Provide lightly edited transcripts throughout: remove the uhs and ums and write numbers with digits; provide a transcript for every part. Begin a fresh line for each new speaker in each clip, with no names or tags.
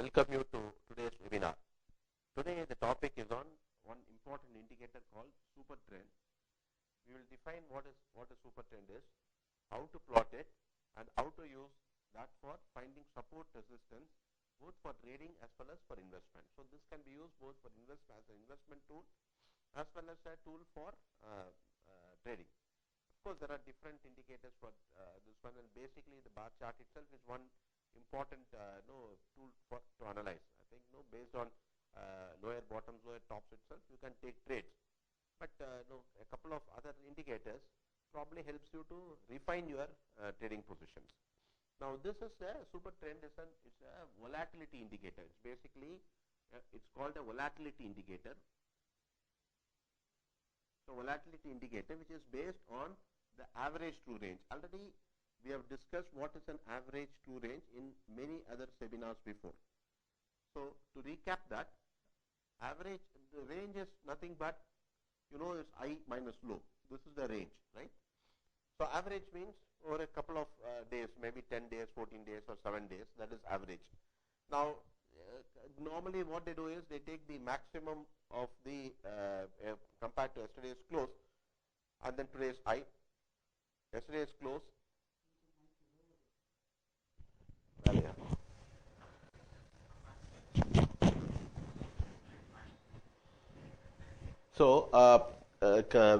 welcome you to today's webinar. Today the topic is on one important indicator called super trend. We will define what a super trend is, how to plot it, and how to use that for finding support resistance both for trading as well as for investment. So this can be used both for as an investment tool as well as a tool for trading. Of course, there are different indicators for this one, and basically the bar chart itself is one important tool to analyze. I think based on lower bottoms, lower tops itself, you can take trades. But a couple of other indicators probably helps you to refine your trading positions. Now, this is a super trend. It's a volatility indicator. It's basically it's called a volatility indicator. So, volatility indicator, which is based on the average true range. Already we have discussed what is an average true range in many other seminars before. So, to recap that, average, the range is nothing but, is high minus low. This is the range, right? So, average means over a couple of days, maybe 10 days, 14 days or 7 days, that is average. Now, normally what they do is they take the maximum of the compared to yesterday's close and then today's high. Yesterday's close. So,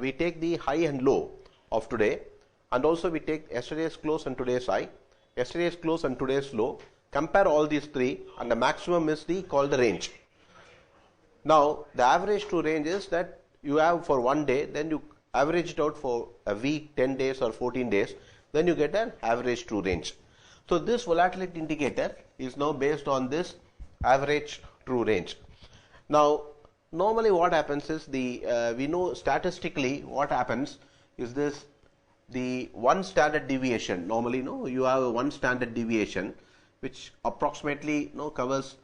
we take the high and low of today, and also we take yesterday's close and today's high, yesterday's close and today's low, compare all these three, and the maximum is called the range. Now, the average true range is that you have for one day, then you average it out for a week, 10 days or 14 days, then you get an average true range. So, this volatility indicator is now based on this average true range. Now, normally what happens is we know statistically what happens is the one standard deviation. Normally, you have a one standard deviation which approximately covers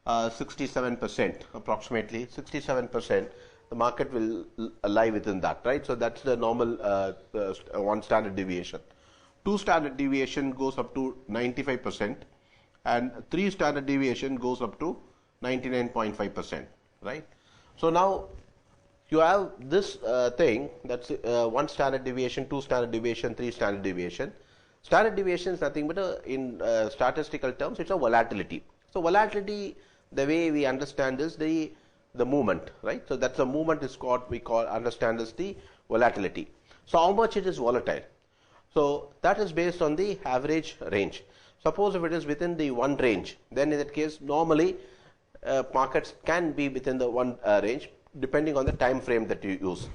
67%, approximately 67%. The market will lie within that, right? So that's the normal one standard deviation. Two standard deviation goes up to 95%, and three standard deviation goes up to 99.5%, right? So now you have this thing, that's one standard deviation, two standard deviation, three standard deviation. Standard deviation is nothing but in statistical terms, it's a volatility. So volatility, the way we understand is the movement, right? So that's the movement is what we understand as the volatility. So how much it is volatile? So that is based on the average range. Suppose if it is within the one range, then in that case normally markets can be within the one range depending on the time frame that you use.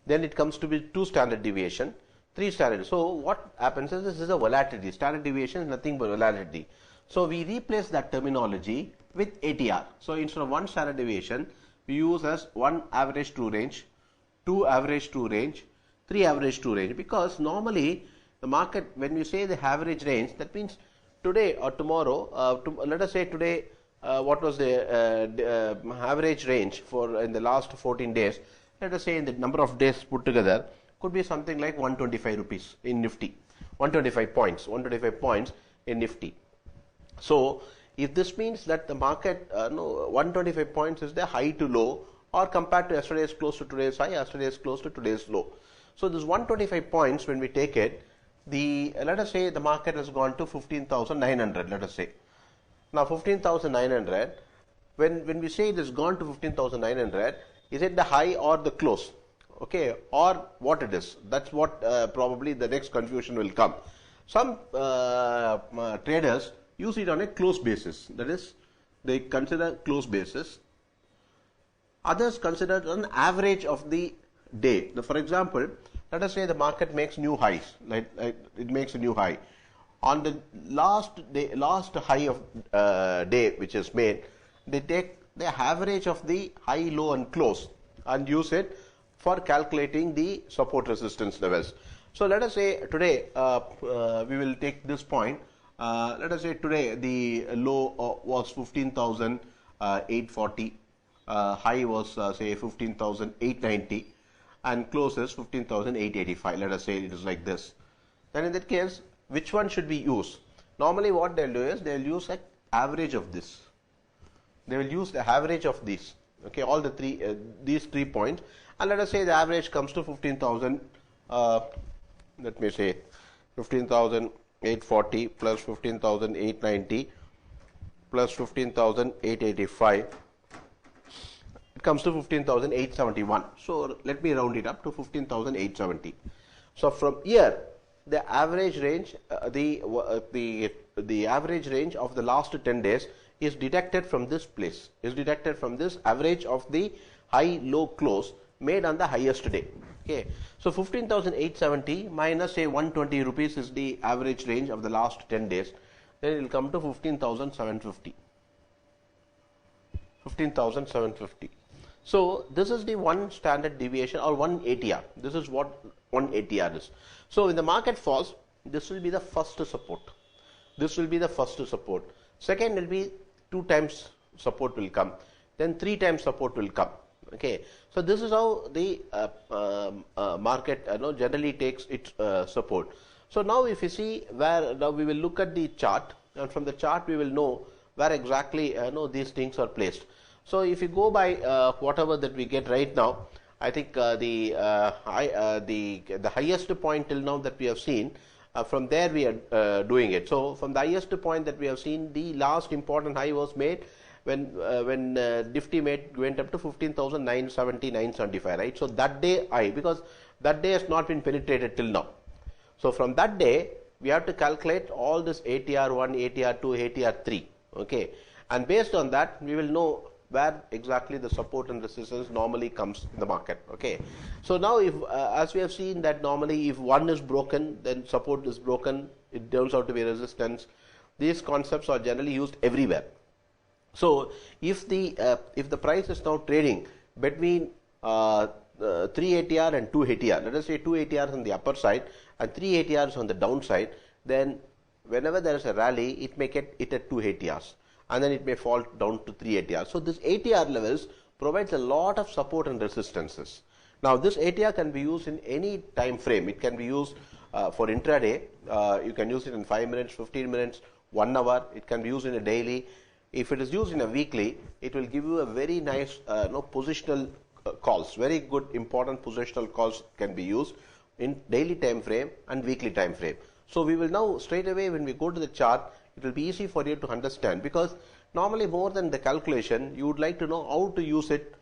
Then it comes to be two standard deviation, three standard. So what happens is this is a volatility. Standard deviation is nothing but volatility. So we replace that terminology with ATR. So instead of one standard deviation, we use as one average true range, two average true range, three average true range, because normally the market, when we say the average range, that means today or tomorrow, let us say today, what was the average range for in the last 14 days, let us say in the number of days put together, could be something like 125 rupees in Nifty, 125 points in Nifty. So if this means that the market 125 points is the high to low, or compared to yesterday's close to today's high, yesterday's close to today's low. So this 125 points, when we take it, let us say the market has gone to 15,900, let us say. Now 15,900, when we say it has gone to 15,900, is it the high or the close? Okay, or what it is? That's what probably the next confusion will come. Some traders use it on a close basis, that is, they consider close basis. Others consider an average of the day. For example, let us say the market makes new highs, like it makes a new high. On the last high of day which is made, they take the average of the high, low and close and use it for calculating the support resistance levels. So let us say today we will take this point. Let us say today the low was 15,840, high was say 15,890, and close is 15,885. Let us say it is like this. Then in that case, which one should we use? Normally what they'll do is they'll use an average of this. they will use the average of these. Okay, all the these 3 points, and let us say the average comes to 15,000. Let me say 15,840 plus 15,890 plus 15,885. It comes to 15,871. So let me round it up to 15,870. So from here, the average range, the average range of the last 10 days is deducted from this place, is deducted from this average of the high low close made on the highest day. Okay, so 15,870 minus say 120 rupees is the average range of the last 10 days. Then it will come to 15,750. 15,750. So this is the one standard deviation or one ATR. This is what one ATR is. So when the market falls, this will be the first support. This will be the first support. Second will be 2 times support will come. Then 3 times support will come. Okay. So this is how the market generally takes its support. So now if you see where, now we will look at the chart, and from the chart we will know where exactly these things are placed. So if you go by whatever that we get right now, I think the highest point till now that we have seen, from there we are doing it. So from the highest point that we have seen, the last important high was made when Nifty went up to 15,970, 975, right? So that day high, because that day has not been penetrated till now. So from that day, we have to calculate all this ATR 1, ATR 2, ATR 3. Okay, and based on that, we will know where exactly the support and resistance normally comes in the market. Okay, so now if as we have seen that normally if one is broken, then support is broken, it turns out to be resistance. These concepts are generally used everywhere. So if the price is now trading between 3 ATR and 2 ATR, let us say 2 ATRs on the upper side and 3 ATRs on the downside, then whenever there is a rally, it may get it at 2 ATRs. And then it may fall down to 3 ATR. So this ATR levels provides a lot of support and resistances. Now this ATR can be used in any time frame. It can be used for intraday. You can use it in 5 minutes, 15 minutes, 1 hour. It can be used in a daily. If it is used in a weekly, it will give you a very nice positional calls. Very good important positional calls can be used in daily time frame and weekly time frame. So we will now straight away when we go to the chart, it will be easy for you to understand, because normally more than the calculation, you would like to know how to use it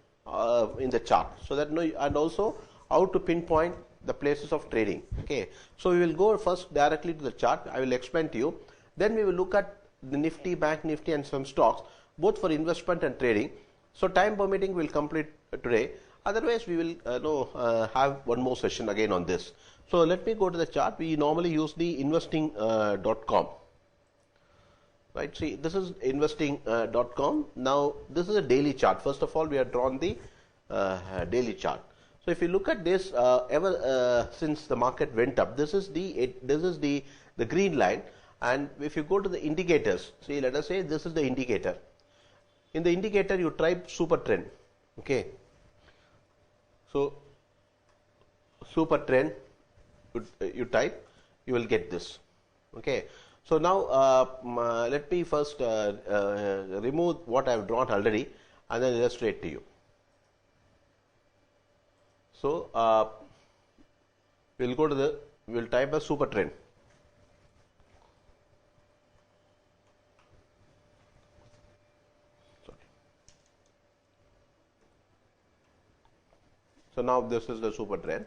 in the chart, so that and also how to pinpoint the places of trading. Okay, so we will go first directly to the chart. I will explain to you. Then we will look at the Nifty, Bank Nifty, and some stocks, both for investment and trading. So time permitting, we will complete today. Otherwise, we will have one more session again on this. So let me go to the chart. We normally use the investing.com. Right, see, this is investing.com. Now this is a daily chart. First of all, we have drawn the daily chart. So if you look at this, since the market went up, this is the green line. And if you go to the indicators, see, let us say this is the indicator. In the indicator, you type super trend. Okay, so super trend, you type, you will get this. Okay. So now let me first remove what I have drawn already and then illustrate to you. So we'll type a super trend. Sorry. So now this is the super trend,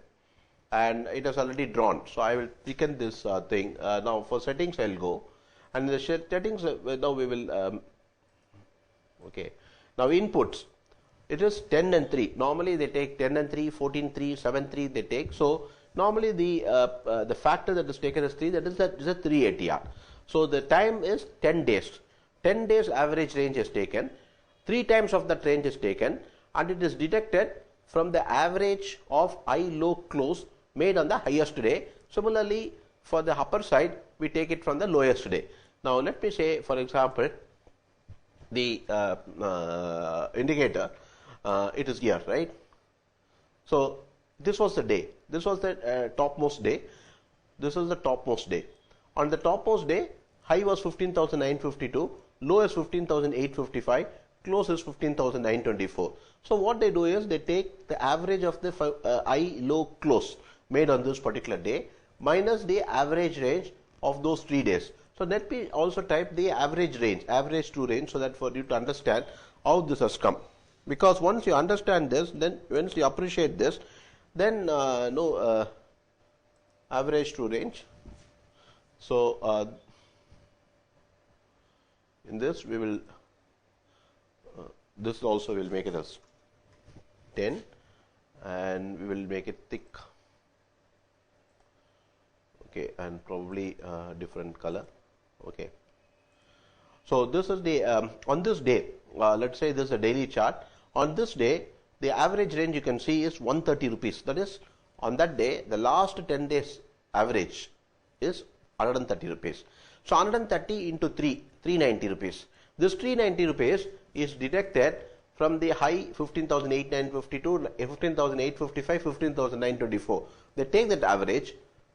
and it has already drawn. So I will weaken this thing. Now for settings, I will go, and in the settings now we will. Okay. Now inputs, it is 10 and 3. Normally they take 10 and 3, 14, 3, 7, 3 they take. So normally the factor that is taken is 3. That is a 3 ATR. So the time is 10 days. 10 days average range is taken. 3 times of that range is taken, and it is deducted from the average of high low close made on the highest day. Similarly, for the upper side, we take it from the lowest day. Now let me say, for example, the indicator, it is here, right? So this was the day. This was the topmost day. This is the topmost day. On the topmost day, high was 15,952, low is 15,855, close is 15,924. So what they do is they take the average of the high low close made on this particular day minus the average range of those 3 days. So let me also type the average range, average to range, so that for you to understand how this has come. Because once you understand this, then once you appreciate this, then average to range. So in this we will this also will make it as 10, and we will make it thick, okay, and probably different color, okay. So this is the on this day, let's say this is a daily chart. On this day, the average range you can see is 130 rupees. That is, on that day, the last 10 days average is 130 rupees. So 130 into 3, 390 rupees. This 390 rupees is deducted from the high 15,852, 15,855, 15,924. They take that average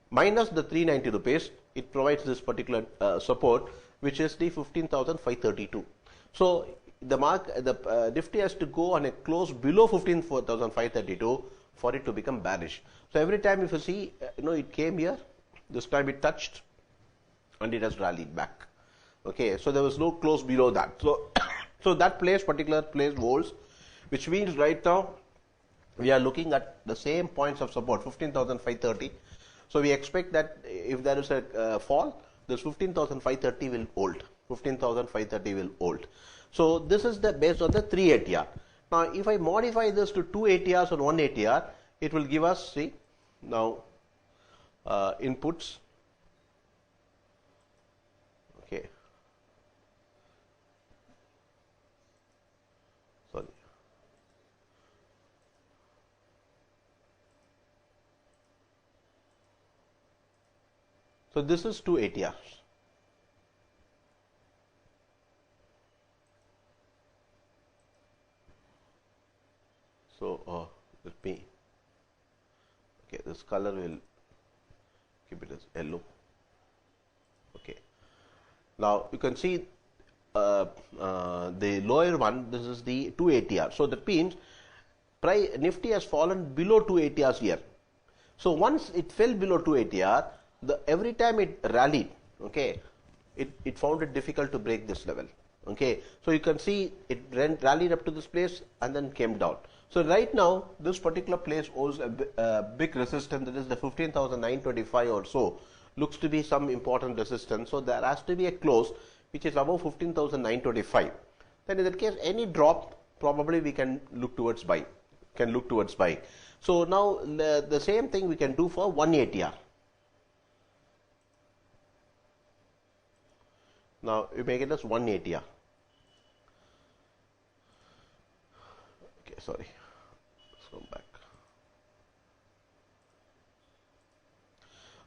minus the 390 rupees. It provides this particular support, which is the 15,532. So the Nifty has to go on a close below 15,532 for it to become bearish. So every time if you see, it came here, this time it touched, and it has rallied back. Okay, so there was no close below that. So, so that particular place holds, which means right now we are looking at the same points of support, 15,530. So we expect that if there is a fall, this 15,530 will hold. 15,530 will hold. So this is the based on the 3 ATR. Now if I modify this to 2 ATRs and 1 ATR, it will give us, see, now inputs. Okay. Sorry. So this is 2 ATRs. So let me, okay, this color will keep it as yellow. Okay. Now you can see the lower one, this is the 2 ATR. So that means Nifty has fallen below 2 ATRs here. So once it fell below 2 ATR, every time it rallied, okay, it found it difficult to break this level. Okay, so you can see it rallied up to this place and then came down. So right now this particular place holds a big resistance, that is the 15,925 or so, looks to be some important resistance. So there has to be a close which is above 15,925. Then in that case, any drop probably we can look towards buy. So now the same thing we can do for 1 ATR. Now you make it as 1 ATR. Okay, sorry. Let's come back.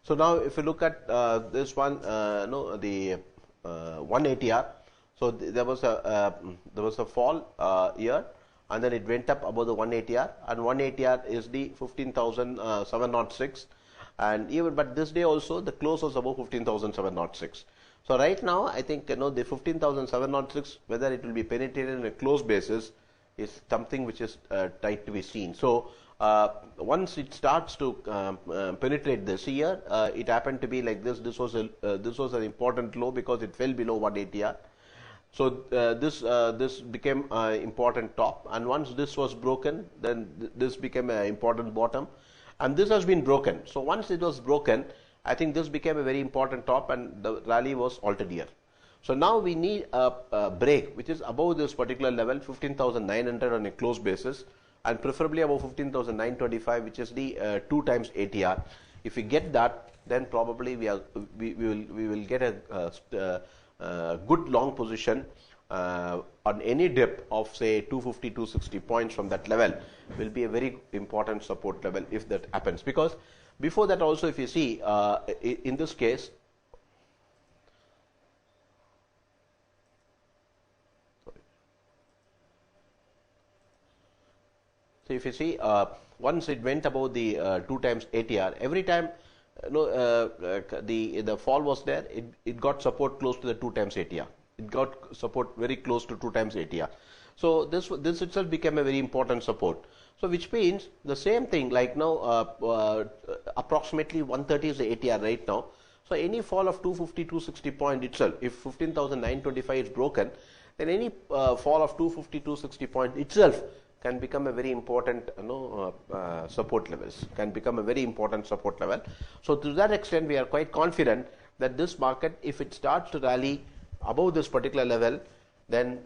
So now if you look at this one, the 1 ATR. So there was a fall here, and then it went up above the 1 ATR, and 1 ATR is the 15,706, and even but this day also the close was above 15,706. So right now I think the 15,706, whether it will be penetrated on a close basis is something which is tight to be seen. So once it starts to penetrate this here, it happened to be like this. This was an important low because it fell below 1 ATR. So this became an important top, and once this was broken, then this became an important bottom, and this has been broken. So once it was broken, I think this became a very important top, and the rally was halted here. So now we need a break which is above this particular level, 15,900 on a close basis, and preferably above 15,925, which is the 2 times ATR. If we get that, then probably we will get a good long position on any dip of say 250, 260 points from that level. Will be a very important support level if that happens, because before that also, if you see in this case, so if you see once it went above the 2 times ATR, every time the fall was there, it got support close to the 2 times ATR. it got support very close to 2 times ATR. So this itself became a very important support. So which means the same thing, like now approximately 130 is the ATR right now. So any fall of 250, 260 point itself, if 15,925 is broken, then any fall of 250, 260 point itself can become a very important support levels, can become a very important support level. So to that extent, we are quite confident that this market, if it starts to rally above this particular level, then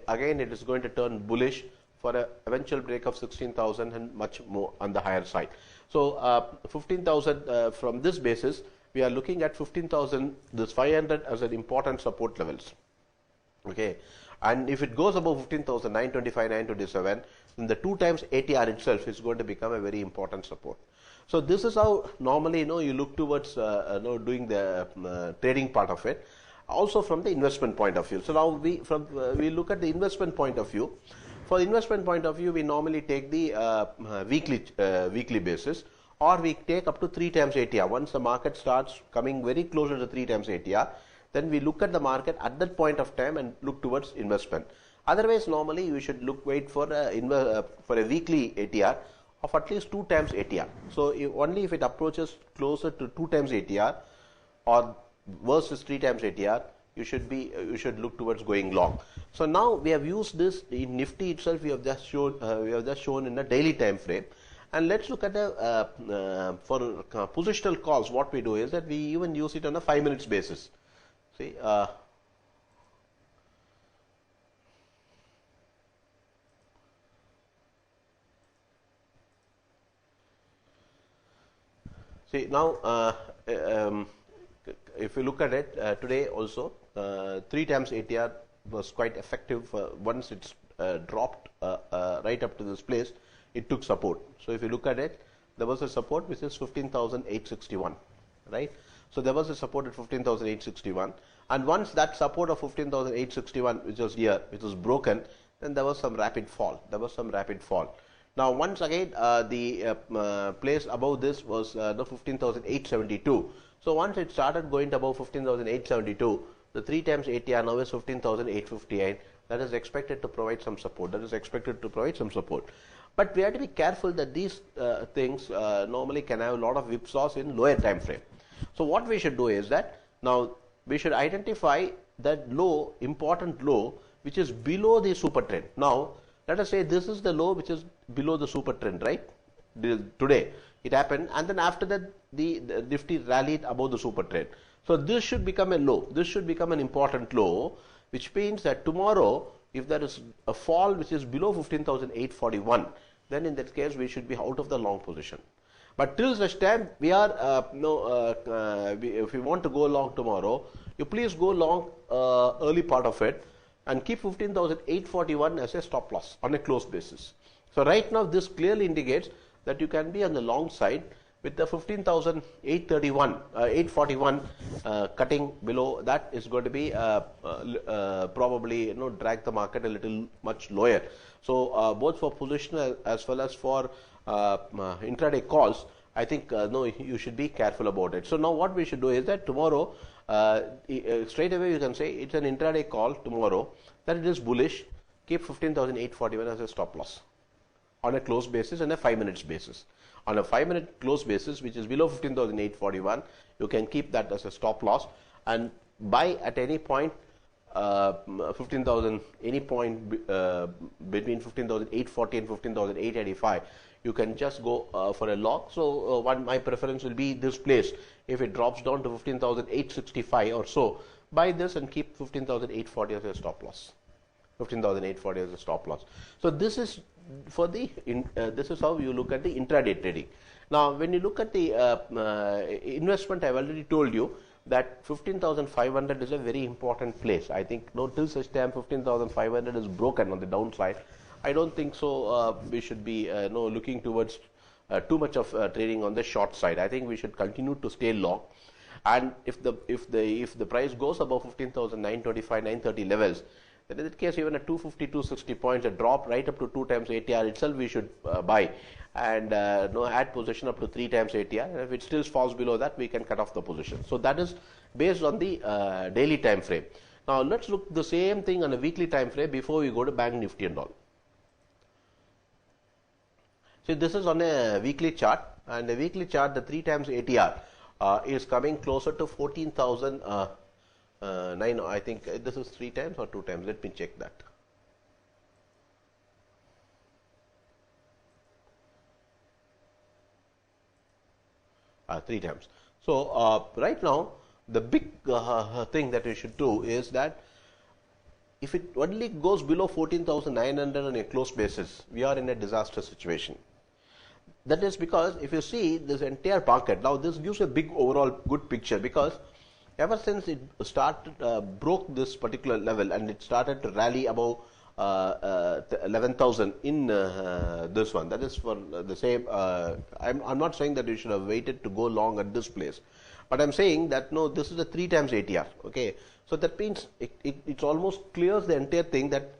again it is going to turn bullish for an eventual break of 16,000 and much more on the higher side. So 15,000 from this basis, we are looking at 15,000, this 500 as an important support levels. Okay, and if it goes above 15,925, 927, then the 2 times ATR itself is going to become a very important support. So this is how normally you look towards doing the trading part of it. Also from the investment point of view. So now we look at the investment point of view. For the investment point of view, we normally take the weekly basis, or we take up to 3 times ATR. Once the market starts coming very closer to 3 times ATR, then we look at the market at that point of time and look towards investment. Otherwise, normally you should wait for a weekly ATR of at least 2 times ATR. So only if it approaches closer to 2 times ATR or versus 3 times ATR, you should look towards going long. So now we have used this in Nifty itself. We have just shown in a daily time frame. And let's look at the for positional calls. What we do is that we even use it on a 5 minutes basis. See, now if you look at it today also, 3 times ATR was quite effective. Once it's dropped right up to this place, it took support. So if you look at it, there was a support which is 15,861, right? So there was a support at 15,861, and once that support of 15,861, which was here, which was broken, then there was some rapid fall. Now once again, the place above this was the 15,872. So once it started going to above 15,872, the 3 times ATR now is 15,858. That is expected to provide some support. But we have to be careful that these things normally can have a lot of whipsaws in lower time frame. So what we should do is that now we should identify that low, important low, which is below the super trend. Now let us say this is the low which is below the super trend, right? Today it happened, and then after that the Nifty rallied above the super trend. So this should become a low. This should become an important low, which means that tomorrow, if there is a fall which is below 15,841, then in that case we should be out of the long position. But till such time, we are if we want to go long tomorrow, you please go long early part of it and keep 15,841 as a stop loss on a closed basis. So right now this clearly indicates that you can be on the long side with the 15,831, 841 cutting below. That is going to be probably drag the market a little much lower. So both for positional as well as for intraday calls, I think you should be careful about it. So now what we should do is that tomorrow straight away you can say it's an intraday call tomorrow, that it is bullish. Keep 15,841 as a stop loss on a close basis and a 5 minutes basis. On a 5 minute close basis, which is below 15,841, you can keep that as a stop loss and buy at any point 15,000, any point between 15,840 and 15,885. You can just go for a long. So my preference will be this place. If it drops down to 15,865 or so, buy this and keep 15,840 as a stop loss. 15,840 as a stop loss. So this is for the this is how you look at the intraday trading. Now when you look at the investment, I've already told you that 15,500 is a very important place. I think till such time 15,500 is broken on the downside, I don't think so we should be looking towards too much of trading on the short side. I think we should continue to stay long, and if the price goes above 15,925, 930 levels, then in that case even at 250, 260 points, a drop right up to 2 times ATR itself we should buy and add position up to 3 times ATR. And if it still falls below that, we can cut off the position. So that is based on the daily time frame. Now let's look the same thing on a weekly time frame before we go to Bank Nifty and all. See, this is on a weekly chart, and the weekly chart, the 3 times ATR is coming closer to 14,009. I think this is 3 times or 2 times. Let me check that. Three times. So right now, the big thing that we should do is that if it only goes below 14,900 on a close basis, we are in a disaster situation. That is because if you see this entire market, now this gives a big overall good picture, because ever since it started, broke this particular level and it started to rally above 11,000 in this one. That is for the same. I'm not saying that you should have waited to go long at this place, but I'm saying that no, this is a 3 times ATR. Okay, so that means it almost clears the entire thing that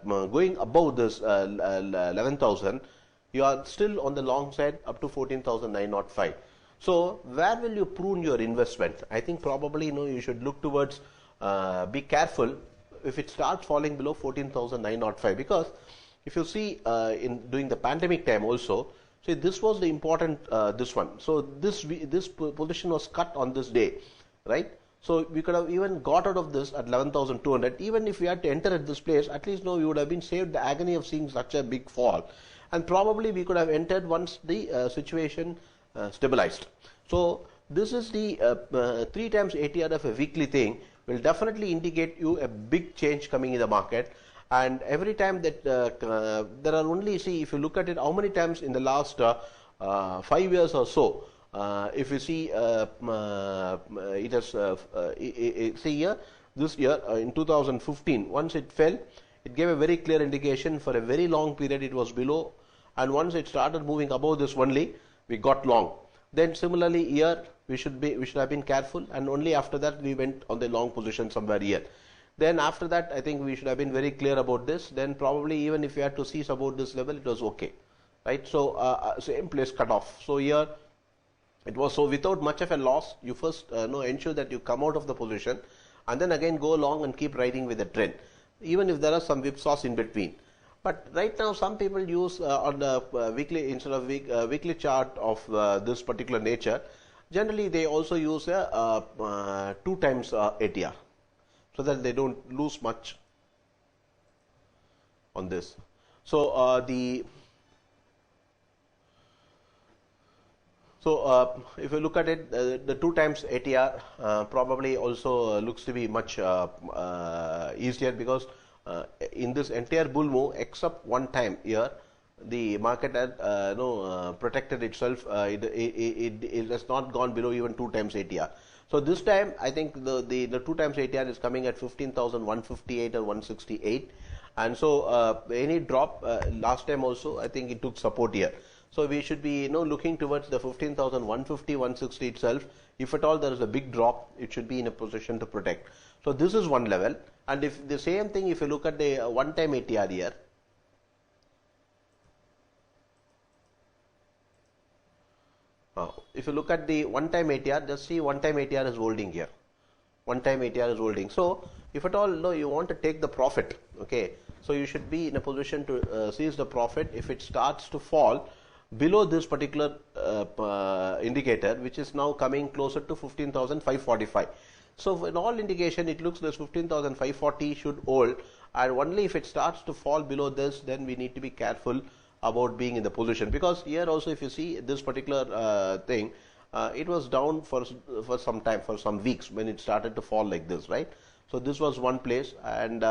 going above this 11,000, you are still on the long side up to 14,905. So where will you prune your investment? I think probably you should look towards be careful if it starts falling below 14,905, because if you see in during the pandemic time also, see this was the important this one. So this position was cut on this day, right? So we could have even got out of this at 11,200. Even if we had to enter at this place, at least we would have been saved the agony of seeing such a big fall, and probably we could have entered once the situation stabilized. So this is the 3 times ATR of a weekly thing will definitely indicate you a big change coming in the market. And every time that there are only, see, if you look at it, how many times in the last 5 years or so, if you see it has see here, this year in 2015, once it fell, it gave a very clear indication for a very long period it was below, and once it started moving above this only, we got long. Then similarly here we should have been careful, and only after that we went on the long position somewhere here. Then after that, I think we should have been very clear about this. Then probably even if we had to cease about this level, it was okay, right? So same place cut off. So here it was, so without much of a loss, you first ensure that you come out of the position, and then again go along and keep riding with the trend, even if there are some whipsaws in between. But right now, some people use on the weekly, instead of weekly chart of this particular nature, generally they also use a 2 times ATR, so that they don't lose much on this. So if you look at it, the 2 times ATR probably also looks to be much easier, because in this entire bull move, except one time here, the market had protected itself. It has not gone below even 2 times ATR. So this time, I think the 2 times ATR is coming at 15,158 or 168, and so any drop last time also, I think it took support here. So we should be looking towards the 15,150, 160 itself. If at all there is a big drop, it should be in a position to protect. So this is one level, and if the same thing, if you look at the one time ATR here, if you look at the one time ATR, just see one time ATR is holding here. One time ATR is holding. So if at all you want to take the profit, okay, so you should be in a position to seize the profit if it starts to fall below this particular indicator, which is now coming closer to 15,545. So in all indication, it looks this 15,540 should hold, and only if it starts to fall below this, then we need to be careful about being in the position, because here also if you see this particular thing, it was down for some time, for some weeks, when it started to fall like this, right? So this was one place, and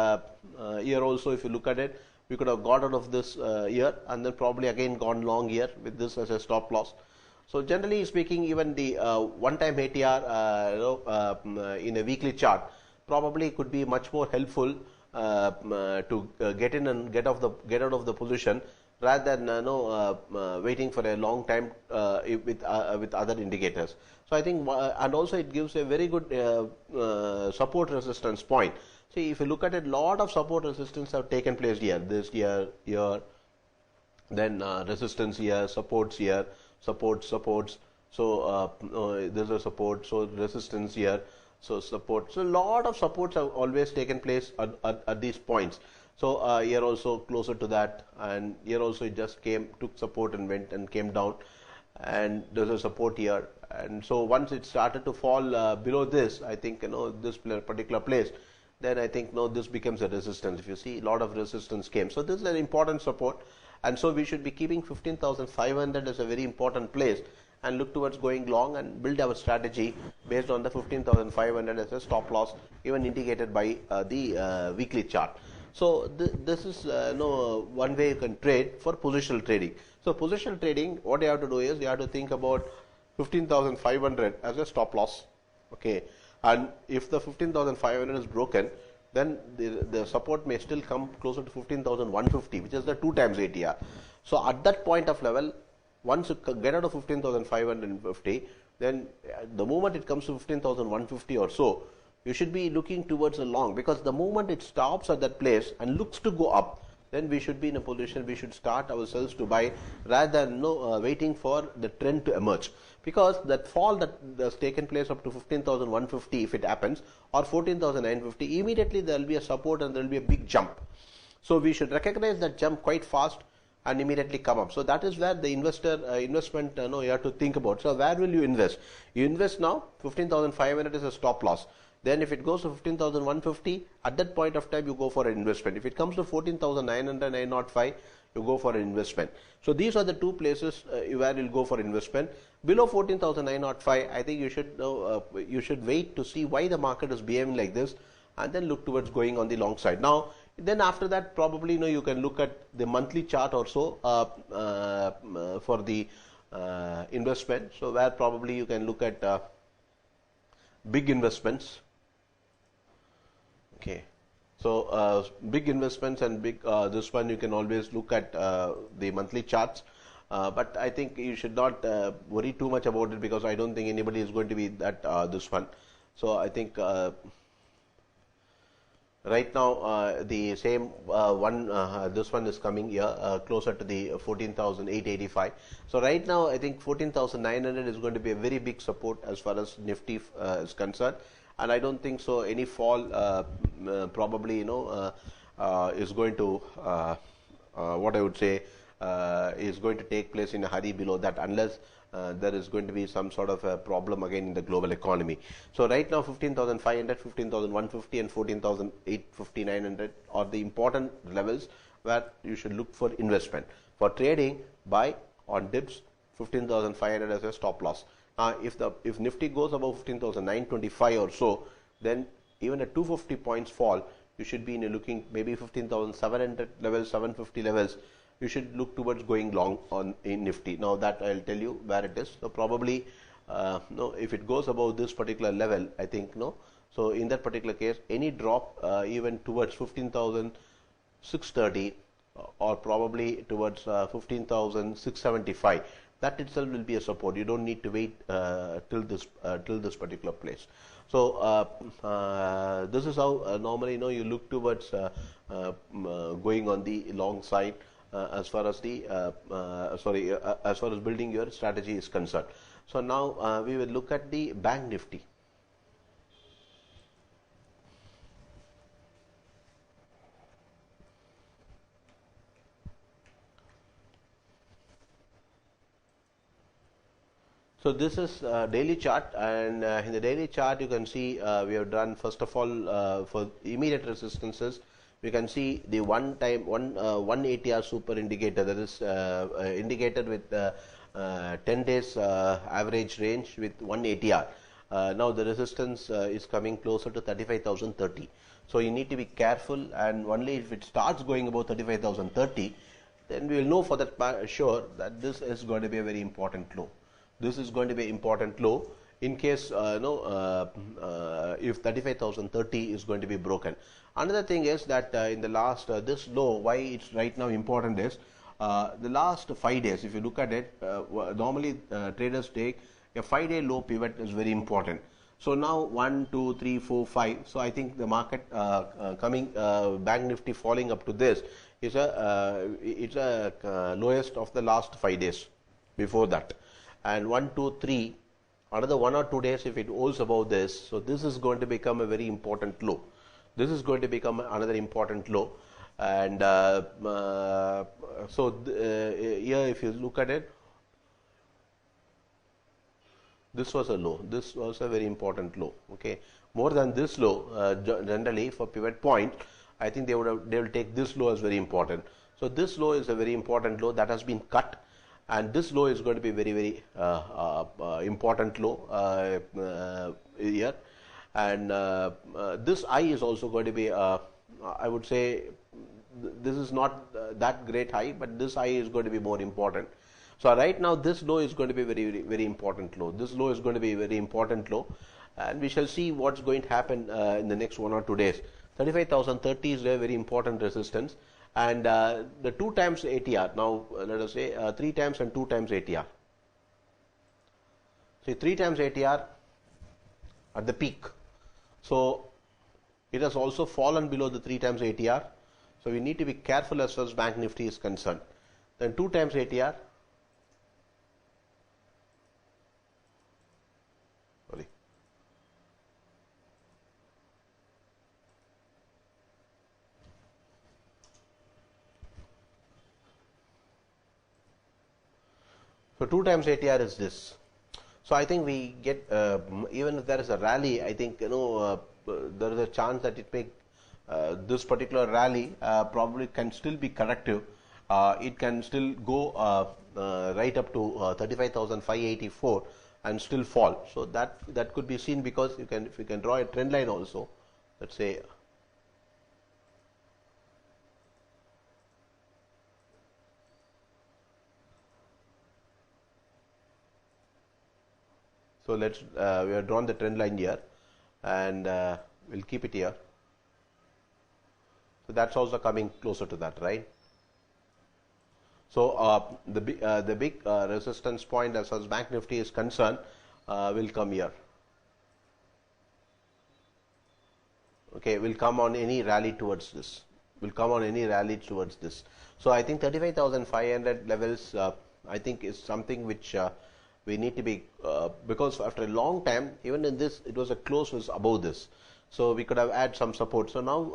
here also if you look at it, we could have got out of this here, and then probably again gone long here with this as a stop loss. So generally speaking, even the one time ATR in a weekly chart probably could be much more helpful to get in and get out of the position, rather than waiting for a long time with other indicators. So I think, and also it gives a very good support resistance point. See, if you look at it, lot of support resistance have taken place here, this here, then resistance here, supports here, supports. So there's a support, so resistance here. So support. So a lot of supports have always taken place at these points. So here also closer to that, and here also it just took support and went and came down, and there's a support here. And so once it started to fall below this, I think this particular place, then I think this becomes a resistance. If you see, a lot of resistance came. So this is an important support, and so we should be keeping 15,500 as a very important place and look towards going long and build our strategy based on the 15,500 as a stop loss, even indicated by the weekly chart. So this is one way you can trade for positional trading. So positional trading, what you have to do is you have to think about 15,500 as a stop loss. Okay, and if the 15,500 is broken, then the support may still come closer to 15,150, which is the 2 times ATR. So at that point of level, once you get out of 15,550, then the moment it comes to 15,150 or so, you should be looking towards a long, because the moment it stops at that place and looks to go up, then we should be in a position, we should start ourselves to buy rather than waiting for the trend to emerge. Because that fall that has taken place up to 15,150, if it happens, or 14,950, immediately there will be a support and there will be a big jump. So we should recognize that jump quite fast and immediately come up. So that is where the investment you have to think about. So where will you invest? You invest now, 15,500 is a stop loss. Then if it goes to 15,150, at that point of time you go for an investment. If it comes to 14,900, 905, you go for an investment. So these are the two places where you'll go for investment. Below 14,905, I think you should wait to see why the market is behaving like this, and then look towards going on the long side. Now, then after that, probably you can look at the monthly chart or so for the investment. So where probably you can look at big investments. Okay, so big investments and big this one you can always look at the monthly charts, but I think you should not worry too much about it, because I don't think anybody is going to be that this one. So I think right now the same this one is coming here closer to the 14,885. So right now I think 14,900 is going to be a very big support as far as Nifty is concerned, and I don't think so any fall probably is going to what I would say is going to take place in a hurry below that, unless there is going to be some sort of a problem again in the global economy. So right now 15,500, 15,150 and 14,850, 900 are the important levels where you should look for investment. For trading, buy on dips 15,500 as a stop loss. If Nifty goes above 15,925 or so, then even a 250 points fall, you should be looking maybe 15,700 levels, 750 levels. You should look towards going long in Nifty. Now that I'll tell you where it is. So probably if it goes above this particular level, I think so in that particular case, any drop even towards 15,630 or probably towards 15,675, that itself will be a support. You don't need to wait till this particular place. So this is how normally you look towards going on the long side as far as the as far as building your strategy is concerned. So now we will look at the Bank Nifty. So this is daily chart, and in the daily chart you can see we have done first of all for immediate resistances. We can see the one ATR super indicator, that is indicated with 10 days average range with 1 ATR. Now the resistance is coming closer to 35,030. So you need to be careful, and only if it starts going above 35,030, then we will know for that sure that this is going to be a very important low. This is going to be an important low in case if 35,030 is going to be broken. Another thing is that in the last this low, why it's right now important is the last 5 days. If you look at it, normally traders take a 5-day low pivot is very important. So now 1, 2, 3, 4, 5. So I think the market coming Bank Nifty falling up to this is it's a lowest of the last 5 days before that. And 1, 2, 3, another 1 or 2 days, if it holds above this, so this is going to become a very important low. This is going to become another important low. And here if you look at it, this was a low. This was a very important low. Okay, more than this low, generally for pivot point, I think they will take this low as very important. So this low is a very important low that has been cut, and this low is going to be very important low here. And this high is also going to be, I would say, this is not that great high, but this high is going to be more important. So right now this low is going to be very important low. This low is going to be a very important low, and we shall see what's going to happen in the next 1 or 2 days. 35,030 is a very important resistance, and the 2 times ATR. Now let us say 3 times and 2 times ATR. See, 3 times ATR at the peak. So it has also fallen below the 3 times ATR. So we need to be careful as far as Bank Nifty is concerned. Then 2 times ATR. Sorry. So 2 times ATR is this. So I think we get, even if there is a rally, I think there is a chance that it may this particular rally probably can still be corrective. It can still go right up to 35,584 and still fall. So that could be seen, because if you can draw a trend line also, let's say. So let's we have drawn the trend line here, and we'll keep it here. So that's also coming closer to that, right? So the big resistance point as far as Bank Nifty is concerned will come here. Okay, will come on any rally towards this. Will come on any rally towards this. So I think 35,500 levels, I think, is something which we need to be, because after a long time, even in this, it was a close was above this. So we could have had some support. So now,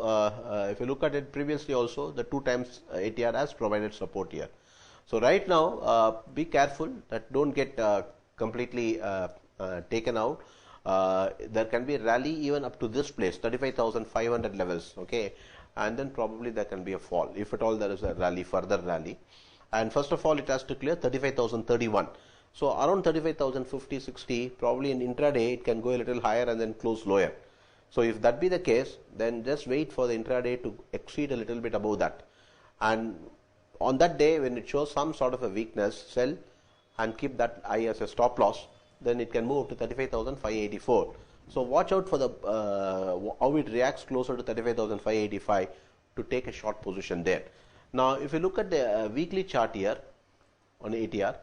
if you look at it previously also, the 2 times ATR has provided support here. So right now, be careful that don't get completely taken out. There can be a rally even up to this place, 35,500 levels. Okay, and then probably there can be a fall if at all there is a rally, further rally. And first of all, it has to clear 35,031. So around 35,050, 60, probably in intraday it can go a little higher and then close lower. So if that be the case, then just wait for the intraday to exceed a little bit above that. And on that day, when it shows some sort of a weakness, sell and keep that high as a stop loss. Then it can move to 35,584. So watch out for the how it reacts closer to 35,585 to take a short position there. Now, if you look at the weekly chart here on ATR,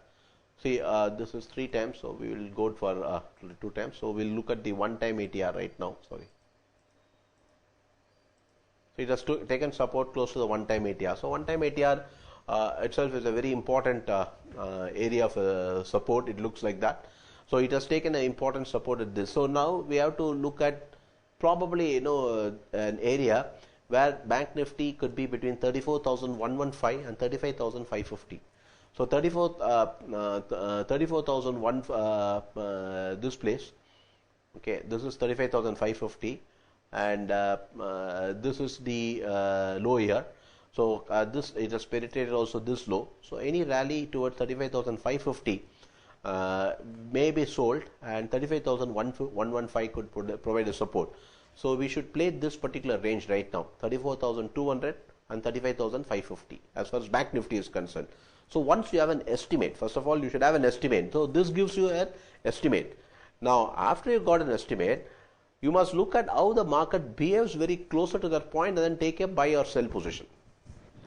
see, this is 3 times, so we will go for 2 times. So we'll look at the 1 time ATR right now. Sorry. So it has taken support close to the 1 time ATR. So 1 time ATR itself is a very important area of support. It looks like that. So it has taken an important support at this. So now we have to look at probably an area where Bank Nifty could be between 34,115 and 35,550. So 34,001 this place. Okay, this is 35,550, and this is the low here. So this it has penetrated also this low. So any rally towards 35,550 may be sold, and 35,115 could provide a support. So we should play this particular range right now, 34,200 and 35,550 as far as Bank Nifty is concerned. So once you have an estimate, first of all you should have an estimate. So this gives you an estimate. Now after you got an estimate, you must look at how the market behaves very closer to that point and then take a buy or sell position.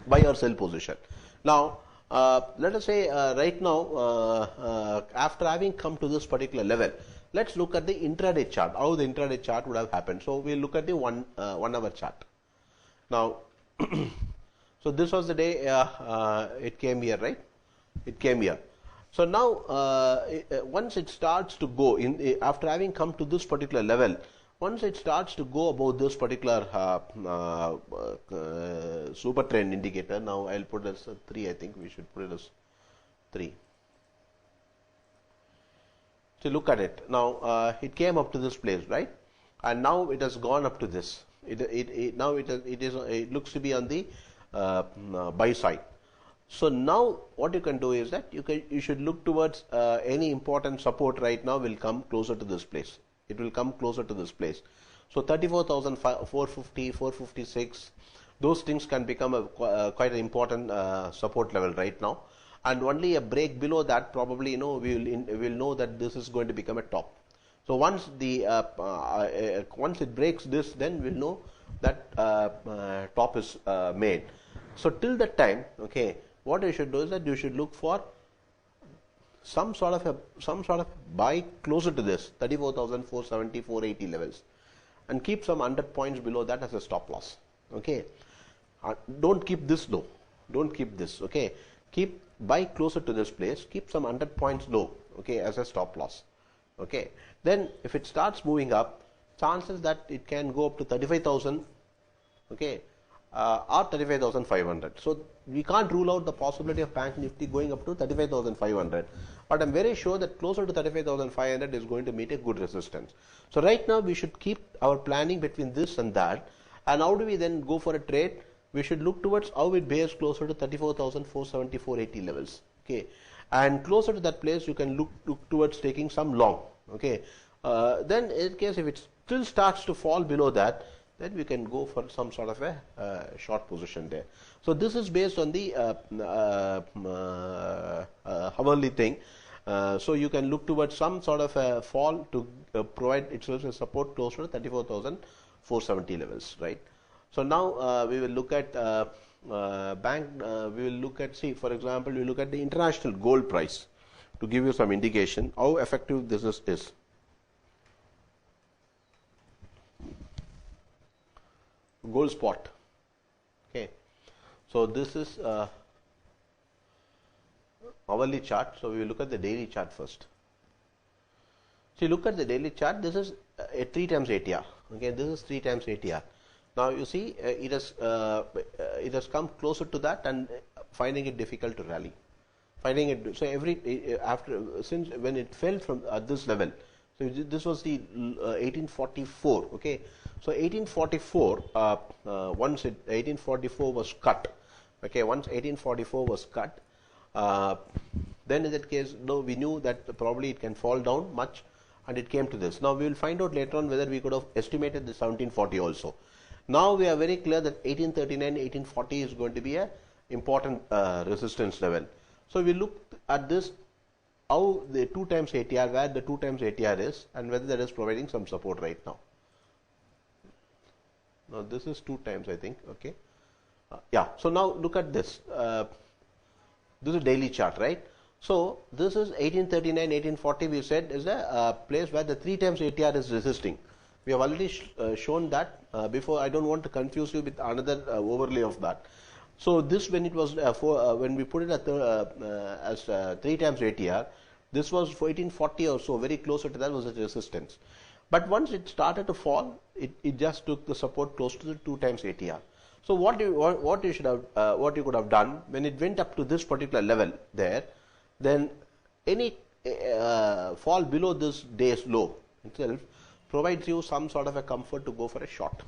Buy or sell position. Now let us say right now, after having come to this particular level, let's look at the intraday chart, how the intraday chart would have happened. So we'll look at the 1 hour chart. Now so this was the day it came here, right? It came here. So now, once it starts to go in, after having come to this particular level, once it starts to go above this particular super trend indicator, now I'll put it as 3. I think we should put it as 3. So look at it now. It came up to this place, right? And now it has gone up to this. It looks to be on the buy side. So now what you can do is that you should look towards any important support right now will come closer to this place. It will come closer to this place. So 34,450, 456, those things can become quite an important support level right now. And only a break below that, probably we will know that this is going to become a top. So once once it breaks this, then we'll know that top is made. So till that time, okay, what you should do is that you should look for some sort of buy closer to this 34,470, 480 levels, and keep some 100 points below that as a stop loss. Okay, don't keep this low. Don't keep this. Okay, keep buy closer to this place. Keep some 100 points low. Okay, as a stop loss. Okay, then if it starts moving up, chances that it can go up to 35,000. Okay, or 35,500. So we can't rule out the possibility of Bank Nifty going up to 35,500. But I'm very sure that closer to 35,500 is going to meet a good resistance. So right now we should keep our planning between this and that. And how do we then go for a trade? We should look towards how it behaves closer to 34,470, 480 levels. Okay, and closer to that place you can look towards taking some long. Okay, then in case if it still starts to fall below that, then we can go for some sort of a short position there. So this is based on the hourly thing. So you can look towards some sort of a fall to provide itself a support closer to 34,470 levels, right? So now we will look at bank. We will look at, see, for example, we look at the international gold price to give you some indication how effective this is. Gold spot. Okay, so this is hourly chart. So we will look at the daily chart first. So you look at the daily chart. This is a 3 times ATR. Okay, this is 3 times ATR. Now you see it has come closer to that and finding it difficult to rally. Finding it so since when it fell from this level. So this was the 1844. Okay, so 1844. Once 1844 was cut. Okay, once 1844 was cut, then in that case, no, we knew that probably it can fall down much, and it came to this. Now we will find out later on whether we could have estimated the 1740 also. Now we are very clear that 1839, 1840 is going to be a important resistance level. So we look at this, how the 2 times ATR, where the 2 times ATR is, and whether that is providing some support right now. Now this is 2 times, I think. Okay, yeah. So now look at this. This is daily chart, right? So this is 1839, 1840. We said is a place where the 3 times ATR is resisting. We have already shown that before. I don't want to confuse you with another overlay of that. So this, when it was when we put it at as 3 times ATR, this was for 1840 or so, very closer to that was a resistance. But once it started to fall, it just took the support close to the 2 times ATR. So what you could have done when it went up to this particular level there, then any fall below this day's low itself provides you some sort of a comfort to go for a short.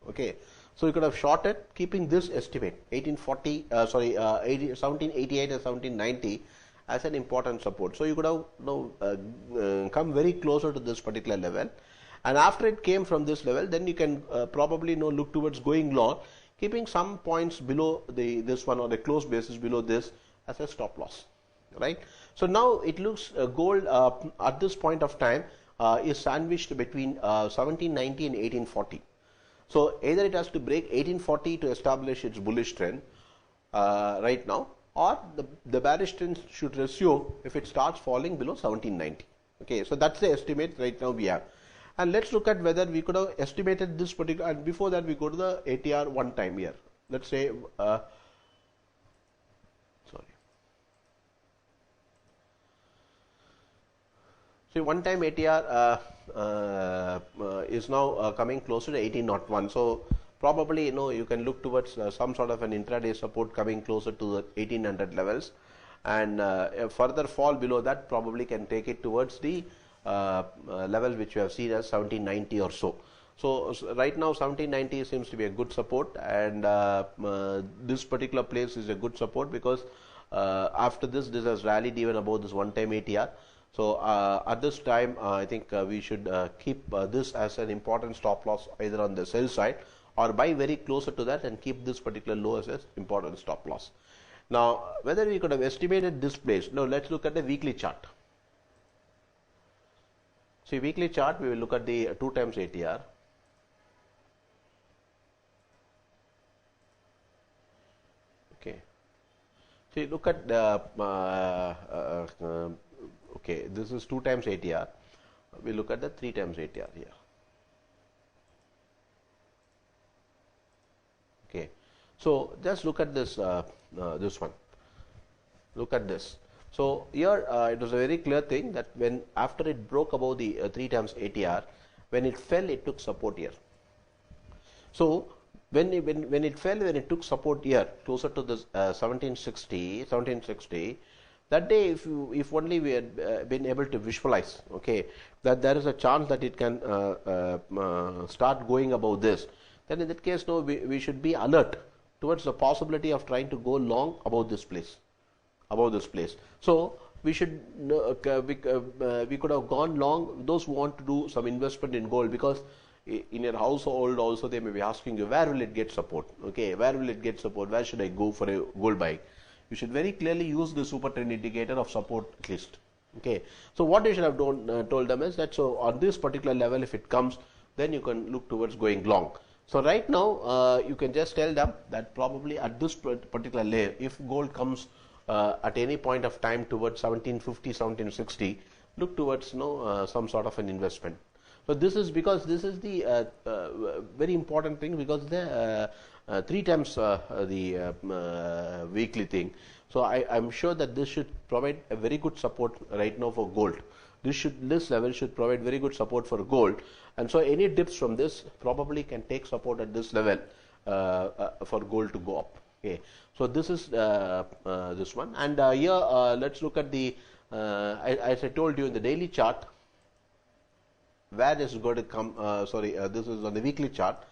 Okay, so you could have shorted keeping this estimate 1788 or 1790 as an important support. So you could have come very closer to this particular level, and after it came from this level, then you can probably look towards going long, keeping some points below this one or the close basis below this as a stop loss, right? So now it looks gold at this point of time is sandwiched between 1790 and 1840. So either it has to break 1840 to establish its bullish trend right now, or the bearish trend should resume if it starts falling below 1790. Okay, so that's the estimate right now we have. And let's look at whether we could have estimated this particular, and before that we go to the ATR one time here. Let's say So one time ATR is now coming closer to 1801. So probably you can look towards some sort of an intraday support coming closer to the 1800 levels, and a further fall below that probably can take it towards the level which we have seen as 1790 or so. So right now 1790 seems to be a good support, and this particular place is a good support because after this has rallied even above this one time ATR. So at this time I think we should keep this as an important stop loss either on the sell side or buy very closer to that and keep this particular low as an important stop loss. Now whether we could have estimated this place, now let's look at the weekly chart. See, weekly chart, we will look at the 2 times ATR. Okay. See, look at the okay, this is 2 times ATR. We look at the 3 times ATR here. Okay. So just look at this this one. Look at this. So here it was a very clear thing that when after it broke above the 3 times ATR, when it fell, it took support here. So when it fell, when it took support here closer to this 1760, that day if only we had been able to visualize, okay, that there is a chance that it can start going above this, then in that case, no, we should be alert towards the possibility of trying to go long above this place. So we should we could have gone long. Those who want to do some investment in gold, because in your household also they may be asking you, where will it get support? Okay, where will it get support? Where should I go for a gold buy? You should very clearly use the super trend indicator of support at least. Okay, so what you should have told them is that, so on this particular level, if it comes, then you can look towards going long. So right now you can just tell them that probably at this particular layer, if gold comes at any point of time towards 1750, 1760, look towards some sort of an investment. So this is because this is the very important thing, because the 3 times the weekly thing. So I'm sure that this should provide a very good support right now for gold. This level should provide very good support for gold, and so any dips from this probably can take support at this level for gold to go up. Okay, so this is this one, and here let's look at the as I told you in the daily chart, where is going to come. This is on the weekly chart.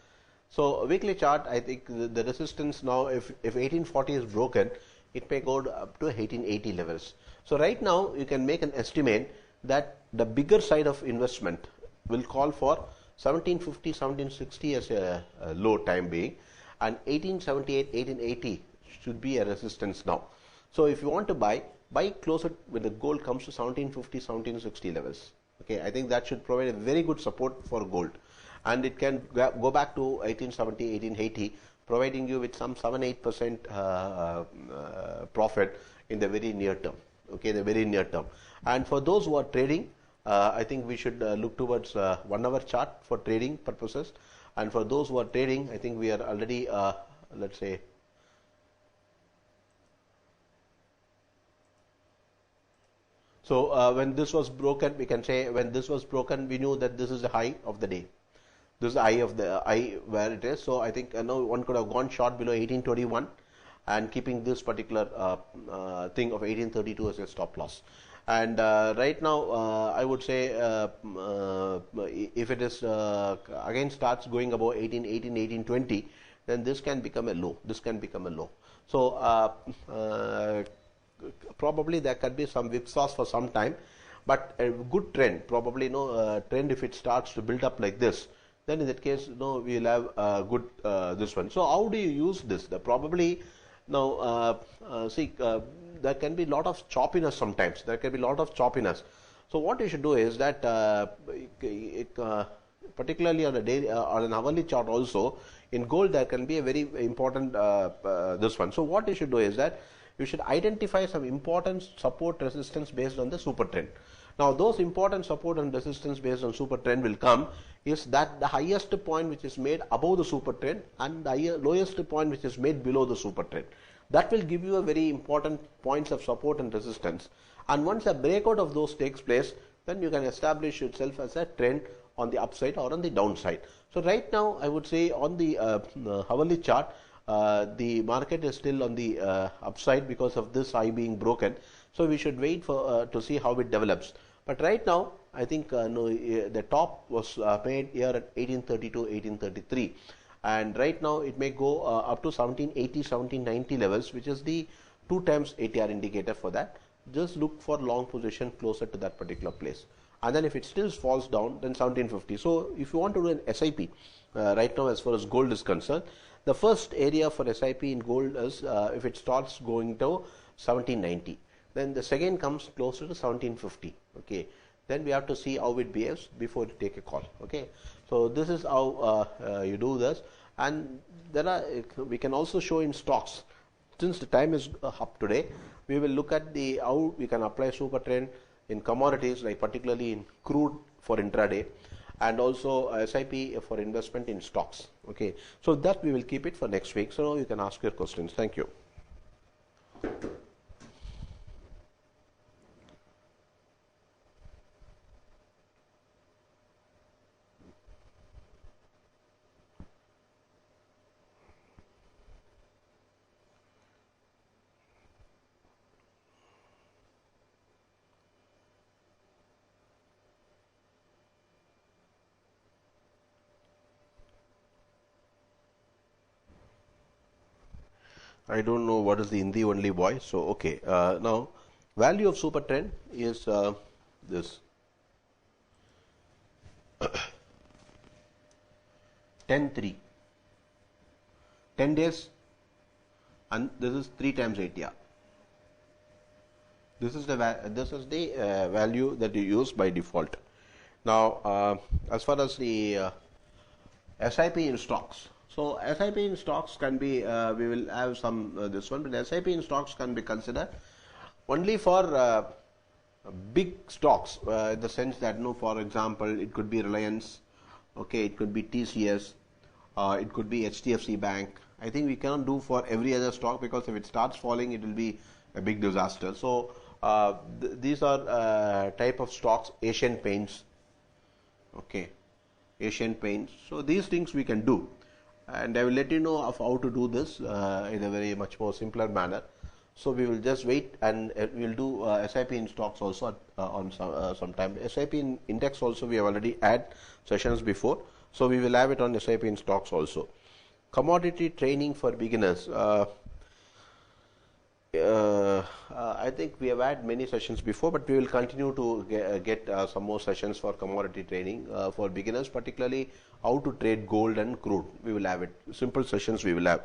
So weekly chart, I think the resistance now, if 1840 is broken, it may go up to 1880 levels. So right now you can make an estimate that the bigger side of investment will call for 1750, 1760 as a low time being, and 1878, 1880 should be a resistance now. So if you want to buy closer when the gold comes to 1750, 1760 levels. Okay, I think that should provide a very good support for gold, and it can go back to 1870, 1880, providing you with some 7-8% profit in the very near term. Okay, the very near term. And for those who are trading, I think we should look towards 1 hour chart for trading purposes. And for those who are trading, I think we are already, let's say, so when this was broken, we can say when this was broken, we knew that this is the high of the day. This is the high where it is. So I think one could have gone short below 1821 and keeping this particular thing of 1832 as a stop loss. And right now I would say if it is again starts going above 1820, then this can become a low. So probably there can be some whipsaws for some time, but a good trend, probably trend, if it starts to build up like this, then in that case we will have good this one. So how do you use this? Probably now there can be a lot of choppiness sometimes. So what you should do is that particularly on a daily on an hourly chart also, in gold there can be a very important this one. So what you should do is that you should identify some important support resistance based on the super trend. Now those important support and resistance based on super trend will come is that the highest point which is made above the super trend and the lowest point which is made below the super trend. That will give you a very important points of support and resistance. And once a breakout of those takes place, then you can establish yourself as a trend on the upside or on the downside. So right now I would say on the hourly chart, the market is still on the upside because of this high being broken. So we should wait for to see how it develops. But right now I think no, the top was made here at 1832, 1833, and right now it may go up to 1780, 1790 levels, which is the 2 times ATR indicator for that. Just look for long position closer to that particular place, and then if it still falls down, then 1750. So if you want to do an SIP right now as far as gold is concerned, the first area for SIP in gold is if it starts going to 1790, then the second comes closer to 1750. Okay, then we have to see how it behaves before you take a call. Okay, so this is how you do this, and there are we can also show in stocks. Since the time is up today, we will look at the how we can apply super trend in commodities, like particularly in crude for intraday, and also SIP for investment in stocks. Okay, so that we will keep it for next week. So you can ask your questions. Thank you. I don't know what is the Hindi only boy. So okay, now value of super trend is this 10-3, 10 days, and this is 3 times ATR. This is the value that you use by default. Now as far as the SIP in stocks. So SIP in stocks can be, we will have some this one, but SIP in stocks can be considered only for big stocks, in the sense that, no, for example, it could be Reliance, okay, it could be TCS, it could be HDFC Bank. I think we cannot do for every other stock, because if it starts falling, it will be a big disaster. So these are type of stocks. Asian Paints, okay, Asian Paints. So these things we can do, and I will let you know of how to do this in a very much more simpler manner. So we will just wait, and we will do SIP in stocks also on some time. SIP in index also we have already had sessions before, so we will have it on SIP in stocks also. Commodity training for beginners. I think we have had many sessions before, but we will continue to get some more sessions for commodity training for beginners, particularly how to trade gold and crude. We will have it. Simple sessions we will have.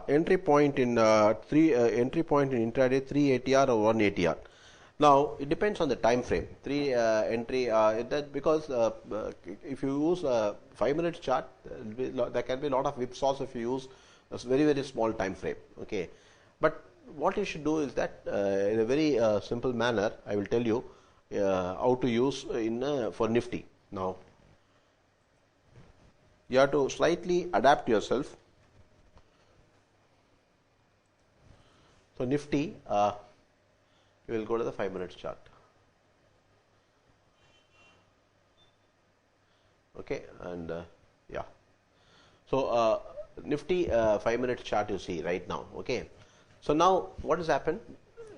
Entry point in entry point in intraday, 3 ATR or 1 ATR. Now it depends on the time frame. That because if you use a 5 minutes chart, there can be a lot of whipsaws if you use a very small time frame. Okay, but what you should do is that in a very simple manner, I will tell you how to use in for Nifty. Now you have to slightly adapt yourself. So Nifty, we will go to the 5 minutes chart. Okay, and yeah. So Nifty 5 minutes chart you see right now. Okay. So now what has happened?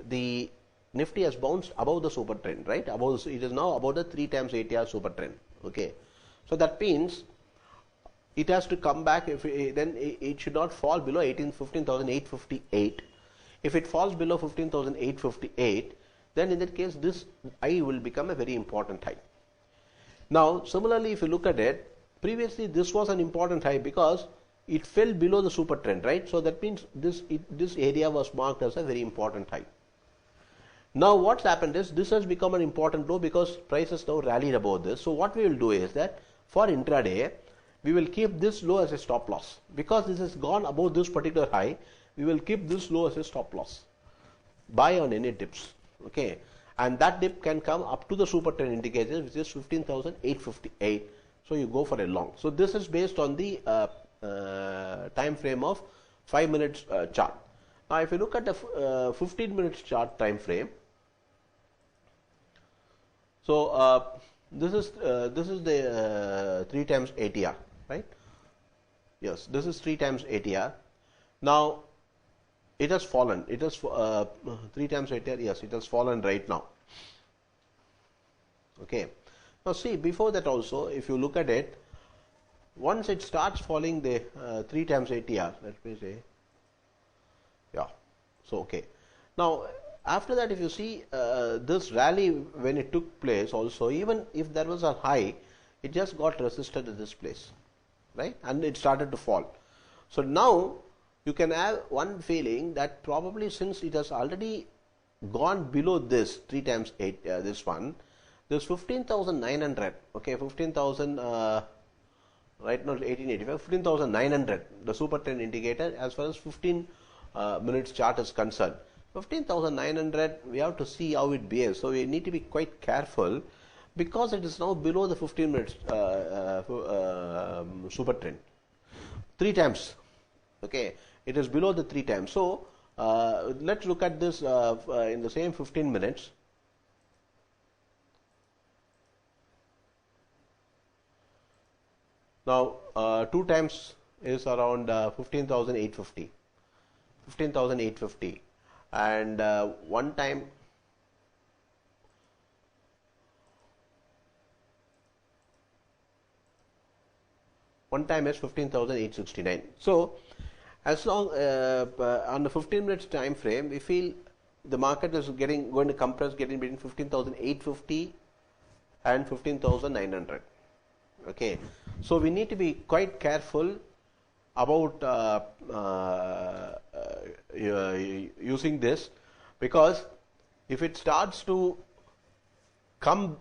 The Nifty has bounced above the super trend, right? Above, it is now above the 3 times ATR super trend. Okay. So that means it has to come back. If then it should not fall below 15,858. If it falls below 15,858, then in that case this high will become a very important high. Now similarly, if you look at it, previously this was an important high because it fell below the super trend, right? So that means this area was marked as a very important high. Now what's happened is this has become an important low because prices now rallied above this. So what we will do is that for intraday, we will keep this low as a stop loss, because this has gone above this particular high. We will keep this low as a stop loss. Buy on any dips, okay, and that dip can come up to the super trend indicator, which is 15,858. So you go for a long. So this is based on the time frame of 5 minutes chart. Now if you look at the 15 minutes chart time frame, So this is the 3 times ATR, right? Yes, this is 3 times ATR. Now it has fallen. It has 3 times ATR. Yes, it has fallen right now. Okay. Now see, before that also, if you look at it, once it starts falling the 3 times ATR, let me say, yeah. So okay. Now after that, if you see this rally when it took place, also even if there was a high, it just got resisted at this place, right? And it started to fall. So now you can have one feeling that probably since it has already gone below this 3 times 8, this one, this 15,900, okay, 15,000, right now 1885, 15,900, the super trend indicator as far as 15 minutes chart is concerned. 15,900, we have to see how it behaves. So we need to be quite careful because it is now below the 15 minutes super trend. 3 times, okay, it is below the 3 times. So let's look at this in the same 15 minutes. Now 2 times is around 15,850, 15,850, and one time is 15,869. So as long on the 15 minutes time frame, we feel the market is going to compress, getting between 15,850 and 15,900. Okay, so we need to be quite careful about using this, because if it starts to come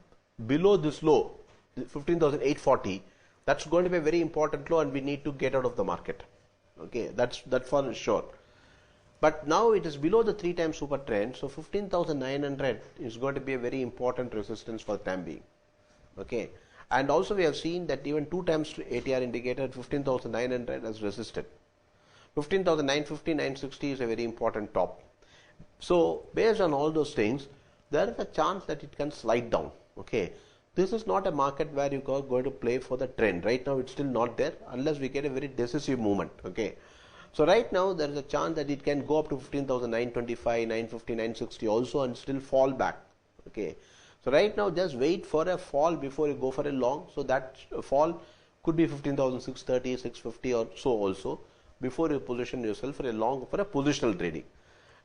below this low, 15,840, that's going to be a very important low, and we need to get out of the market. Okay, that for sure. But now it is below the 3 times super trend, so 15,900 is going to be a very important resistance for the time being. Okay. And also we have seen that even 2 times ATR indicator 15,900 has resisted. 15,950, 960 is a very important top. So based on all those things, there is a chance that it can slide down. Okay, this is not a market where you are going to play for the trend. Right now it's still not there unless we get a very decisive movement. Okay, so right now there is a chance that it can go up to 15,925, 950, 960 also and still fall back. Okay. So right now just wait for a fall before you go for a long. So that fall could be 15,630, 650 or so also before you position yourself for a long, for a positional trading.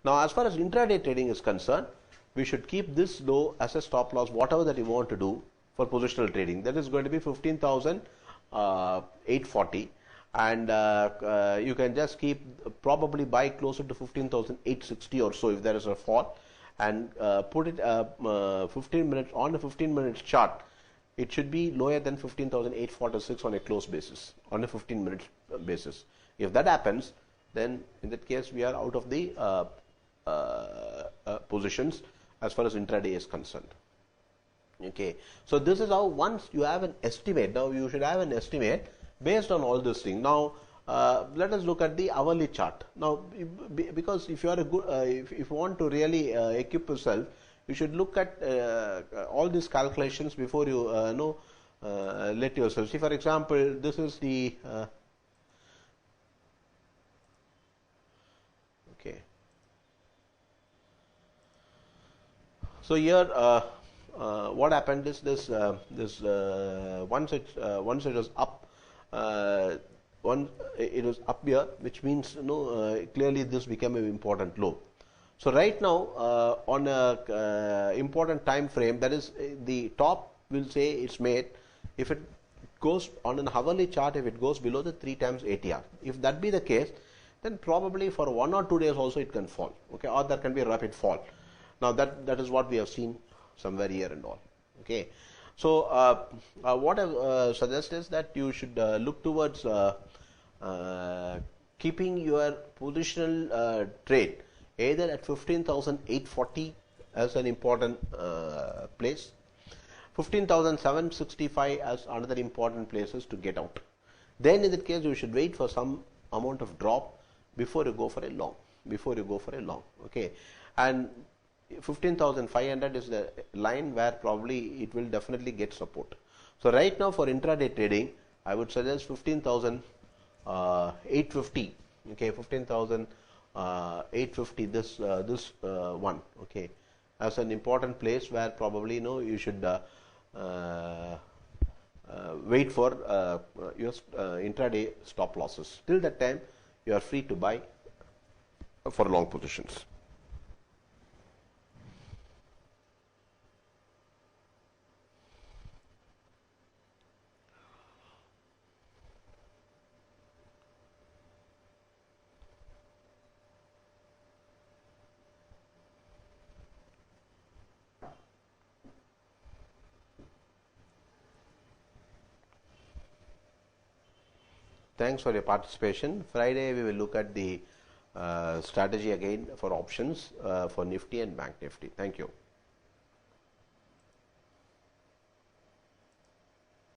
Now as far as intraday trading is concerned, we should keep this low as a stop loss, whatever that you want to do for positional trading. That is going to be 15,840, and you can just keep probably buy closer to 15,860 or so if there is a fall, and put it 15 minutes on a 15 minutes chart. It should be lower than 15,846 on a close basis, on a 15 minutes basis. If that happens, then in that case we are out of the positions as far as intraday is concerned. Okay, so this is how, once you have an estimate, now you should have an estimate based on all this thing. Now let us look at the hourly chart. Now because if you are a good if you want to really equip yourself, you should look at all these calculations before you let yourself see. For example, this is the okay, so here what happened is this once it was up, it was up here, which means clearly this became an important low. So right now on a important time frame, that is the top will say it's made. If it goes on an hourly chart, if it goes below the 3 times ATR, if that be the case, then probably for 1 or 2 days also it can fall. Okay, or there can be a rapid fall. Now that is what we have seen somewhere here and all. Okay, so what I suggest is that you should look towards keeping your positional trade either at 15,840 as an important place, 15,765 as another important places to get out. Then in that case you should wait for some amount of drop before you go for a long. Okay, and 15,500 is the line where probably it will definitely get support. So right now for intraday trading, I would suggest 15,850. Okay, 15,850. This one. Okay, as an important place where probably you should wait for your intraday stop losses. Till that time, you are free to buy for long positions. Thanks for your participation. Friday we will look at the strategy again for options for Nifty and Bank Nifty. Thank you.